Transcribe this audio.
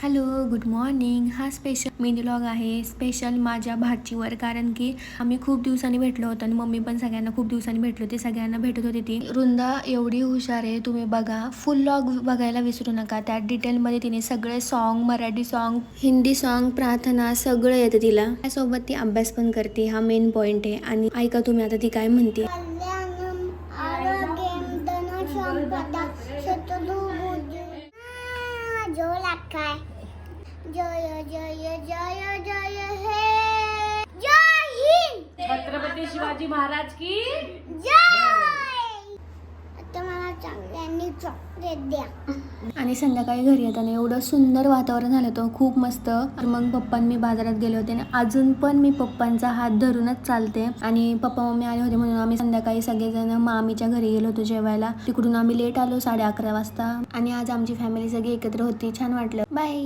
Hello, good morning. हा special mini vlog आहे. Special माझ्या भाचीवर, कारण की आम्ही खूप दिवसांनी भेटलो होतो आणि मम्मी पण सगळ्यांना खूप दिवसांनी भेटलो होती. सगळ्यांना भेटत होती ती. वृंदा एवढी हुशार आहे, तुम्ही बघा. फुल व्लॉग बघायला विसरू नका. त्यात डिटेलमध्ये तिने सगळे song, Marathi song, Hindi song, प्रार्थना सगळं येतं तिला. त्यासोबत ती अभ्यास पण करते. हा मेन पॉइंट आहे. आणि ऐका तुम्ही आता ती काय म्हणते. जय जय जय जय हे जय हिंद. छत्रपती शिवाजी महाराज की जय. आता मला चांगल्यांनी चॉकलेट द्या. आणि संध्याकाळी घरी येताना एवढं सुंदर वातावरण झालं होतं, खूप मस्त. मग पप्पांनी बाजारात गेले होते आणि अजून पण मी पप्पांचा हात धरूनच चालते. आणि पप्पा मम्मी आले होते म्हणून आम्ही संध्याकाळी सगळेजण मामीच्या घरी गेलो होतो जेवायला. तिकडून आम्ही लेट आलो 11:30 वाजता. आणि आज आमची फॅमिली सगळी एकत्र होती. छान वाटलं. बाय.